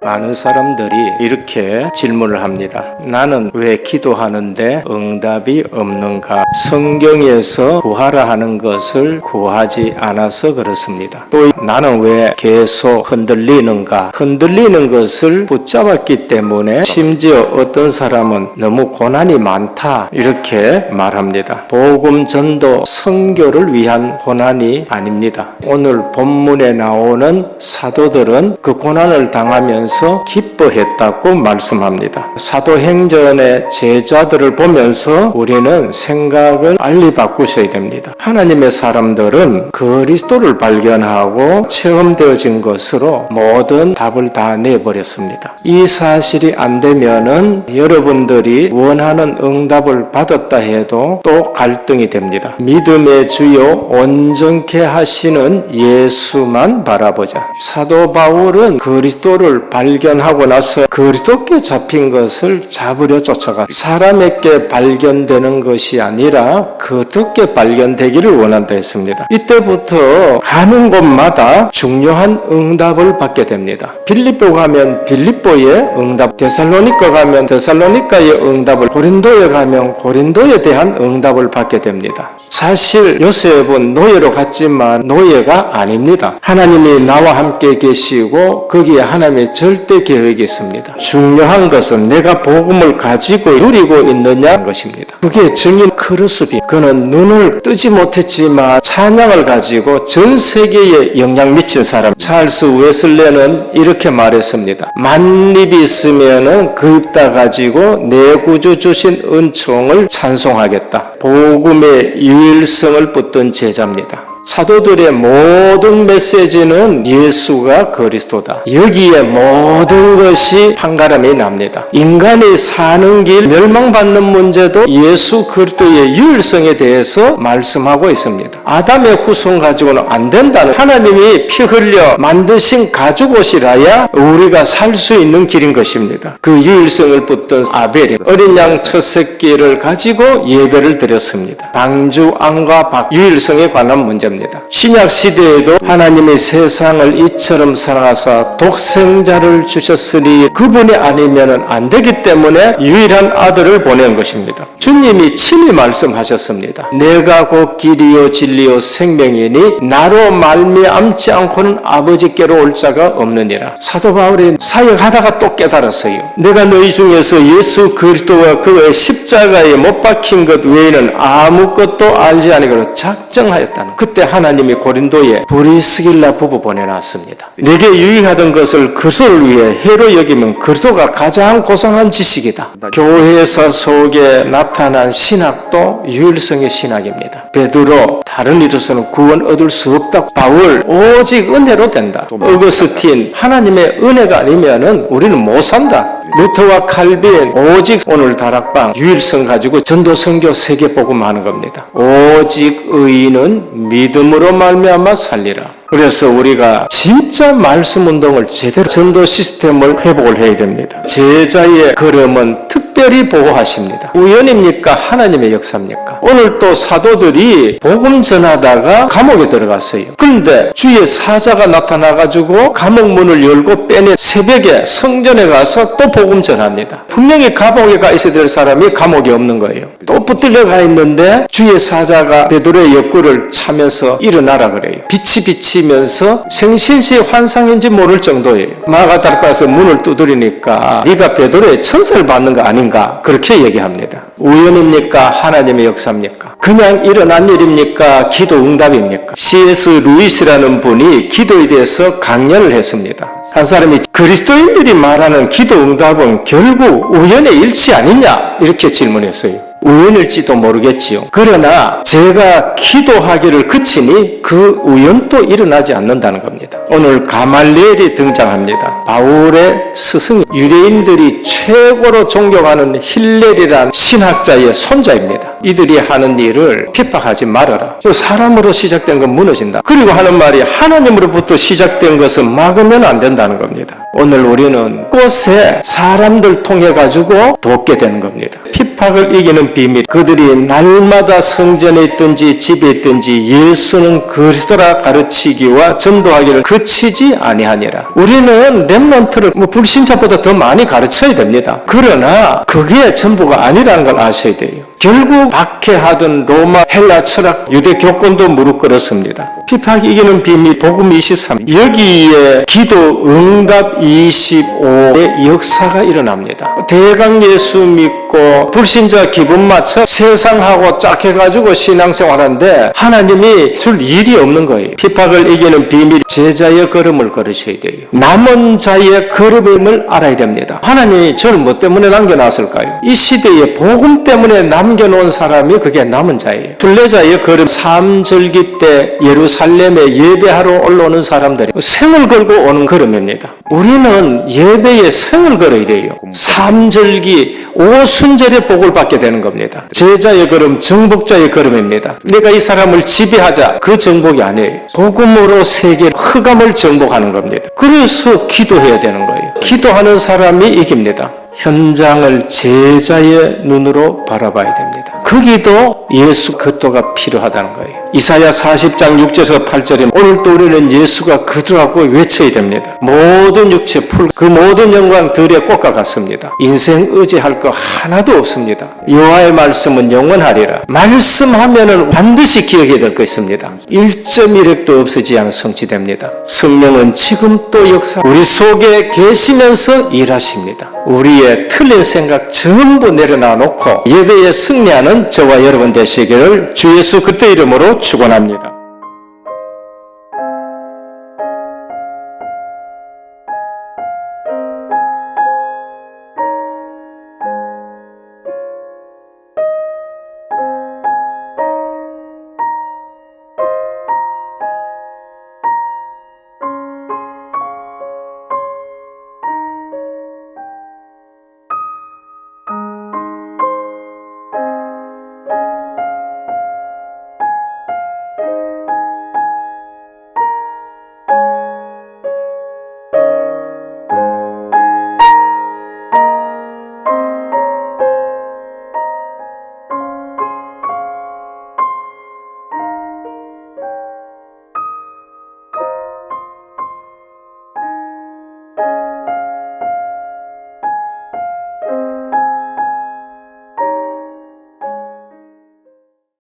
많은 사람들이 이렇게 질문을 합니다. 나는 왜 기도하는데 응답이 없는가? 성경에서 구하라 하는 것을 구하지 않아서 그렇습니다. 또 나는 왜 계속 흔들리는가? 흔들리는 것을 붙잡았기 때문에 심지어 어떤 사람은 너무 고난이 많다 이렇게 말합니다. 복음 전도 선교를 위한 고난이 아닙니다. 오늘 본문에 나오는 사도들은 그 고난을 당하면서 기뻐했다고 말씀합니다. 사도행전의 제자들을 보면서 우리는 생각을 빨리 바꾸셔야 됩니다. 하나님의 사람들은 그리스도를 발견하고 체험되어진 것으로 모든 답을 다 내버렸습니다. 이 사실이 안 되면은 여러분들이 원하는 응답을 받았다 해도 또 갈등이 됩니다. 믿음의 주요 온전케 하시는 예수만 바라보자. 사도 바울은 그리스도를 발견하고 나서 그리스도께 잡힌 것을 잡으려 쫓아가 사람에게 발견되는 것이 아니라 그리스도께 발견되기를 원한다 했습니다. 이때부터 가는 곳마다 중요한 응답을 받게 됩니다. 빌립보 가면 빌립보의 응답, 데살로니가 가면 데살로니가의 응답을, 고린도에 가면 고린도에 대한 응답을 받게 됩니다. 사실 요셉은 노예로 갔지만 노예가 아닙니다. 하나님이 나와 함께 계시고 거기에 하나님의 절대 계획이 있습니다. 중요한 것은 내가 복음을 가지고 누리고 있느냐는 것입니다. 그게 증인 크루스비, 그는 눈을 뜨지 못했지만 찬양을 가지고 전 세계에 영향 미친 사람. 찰스 웨슬레는 이렇게 말했습니다. 만입이 있으면은 그 입 다 가지고 내 구주 주신 은총을 찬송하겠다. 복음의 유일성을 붙든 제자입니다. 사도들의 모든 메시지는 예수가 그리스도다. 여기에 모든 것이 판가름이 납니다. 인간이 사는 길, 멸망받는 문제도 예수 그리스도의 유일성에 대해서 말씀하고 있습니다. 아담의 후손 가지고는 안 된다는, 하나님이 피 흘려 만드신 가죽옷이라야 우리가 살 수 있는 길인 것입니다. 그 유일성을 붙든 아벨이 어린 양 첫 새끼를 가지고 예배를 드렸습니다. 방주, 안과 박, 유일성에 관한 문제입니다. 신약 시대에도 하나님이 세상을 이처럼 사랑하사 독생자를 주셨으니 그분이 아니면 안 되기 때문에 유일한 아들을 보낸 것입니다. 주님이 친히 말씀하셨습니다. 내가 곧 길이요 진리요 생명이니 나로 말미암지 않고는 아버지께로 올 자가 없느니라. 사도 바울이 사역하다가 또 깨달았어요. 내가 너희 중에서 예수 그리스도와 그의 십자가에 못 박힌 것 외에는 아무것도 알지 아니하기로 작정하였다는. 그때 하나님이 고린도에 브리스길라 부부 보내놨습니다. 내게 유익하던 것을 그리스도를 위해 해로 여기면 그리스도가 가장 고상한 지식이다. 교회사 속에 나타난 신학도 유일성의 신학입니다. 베드로, 다른 이로서는 구원 얻을 수 없다. 바울, 오직 은혜로 된다. 어거스틴, 하나님의 은혜가 아니면은 우리는 못 산다. 루터와 칼빈, 오직 오늘 다락방 유일성 가지고 전도 선교 세계 복음하는 겁니다. 오직 의인은 믿음으로 말미암아 살리라. 그래서 우리가 진짜 말씀 운동을 제대로, 전도 시스템을 회복을 해야 됩니다. 제자의 걸음은 특별히 보호하십니다. 우연입니까? 하나님의 역사입니까? 오늘 또 사도들이 복음 전하다가 감옥에 들어갔어요. 그런데 주의 사자가 나타나가지고 감옥 문을 열고 빼내 새벽에 성전에 가서 또 복음 전합니다. 분명히 감옥에 가 있어야 될 사람이 감옥에 없는 거예요. 또 붙들려 가 있는데 주의 사자가 베드로의 옆구리를 차면서 일어나라 그래요. 빛이 비치면서 생신시 환상인지 모를 정도예요. 마가다락방에서 문을 두드리니까 네가 베드로의 천사를 받는 거 아닌가 그렇게 얘기합니다. 우연입니까? 하나님의 역사입니까? 그냥 일어난 일입니까? 기도 응답입니까? C.S. 루이스라는 분이 기도에 대해서 강연을 했습니다. 한 사람이 그리스도인들이 말하는 기도 응답은 결국 우연의 일치 아니냐 이렇게 질문했어요. 우연일지도 모르겠지요. 그러나 제가 기도하기를 그치니 그 우연도 일어나지 않는다는 겁니다. 오늘 가말리엘이 등장합니다. 바울의 스승, 유대인들이 최고로 존경하는 힐렐이란 신학자의 손자입니다. 이들이 하는 일을 핍박하지 말아라. 사람으로 시작된 건 무너진다. 그리고 하는 말이 하나님으로부터 시작된 것은 막으면 안 된다는 겁니다. 오늘 우리는 곳에 사람들 통해 가지고 돕게 되는 겁니다. 핍박을 이기는 비밀. 그들이 날마다 성전에 있든지 집에 있든지 예수는 그리스도라 가르치기와 전도하기를 그치지 아니하니라. 우리는 렘넌트를 불신자보다 더 많이 가르쳐야 됩니다. 그러나 그게 전부가 아니라는 걸 아셔야 돼요. 결국 박해하던 로마, 헬라 철학, 유대 교권도 무릎 꿇었습니다. 핍박 이기는 비밀 복음 23. 여기에 기도 응답 25의 역사가 일어납니다. 대강 예수 믿고 불신자 기분 맞춰 세상하고 짝해가지고 신앙생활하는데 하나님이 줄 일이 없는 거예요. 핍박을 이기는 비밀, 제자의 걸음을 걸으셔야 돼요. 남은 자의 걸음을 알아야 됩니다. 하나님이 저를 뭐 때문에 남겨놨을까요? 이 시대에 복음 때문에 남겨놓은 사람이 그게 남은 자예요. 순례자의 걸음, 삼절기 때 예루살렘에 예배하러 올라오는 사람들이 생을 걸고 오는 걸음입니다. 우리는 예배에 생을 걸어야 돼요. 삼절기 오순절에 복을 받게 되는 겁니다. 제자의 걸음, 정복자의 걸음입니다. 내가 이 사람을 지배하자, 그 정복이 아니에요. 복음으로 세계 흑암을 정복하는 겁니다. 그래서 기도해야 되는 거예요. 기도하는 사람이 이깁니다. 현장을 제자의 눈으로 바라봐야 됩니다. 거기도 예수 그리스도가 필요하다는 거예요. 이사야 40장 6절에서 8절에 오늘도 우리는 예수가 그리스도라고 외쳐야 됩니다. 모든 육체 풀, 그 모든 영광 들의 꽃과 같습니다. 인생 의지할 거 하나도 없습니다. 여호와의 말씀은 영원하리라. 말씀하면은 반드시 기억해야 될 거 있습니다. 1.1핵도 없어지지 않아 성취됩니다. 성령은 지금 또 역사 우리 속에 계시면서 일하십니다. 우리의 틀린 생각 전부 내려놔 놓고 예배에 승리하는 저와 여러분 되시기를 주 예수 그리스도 이름으로 축원합니다.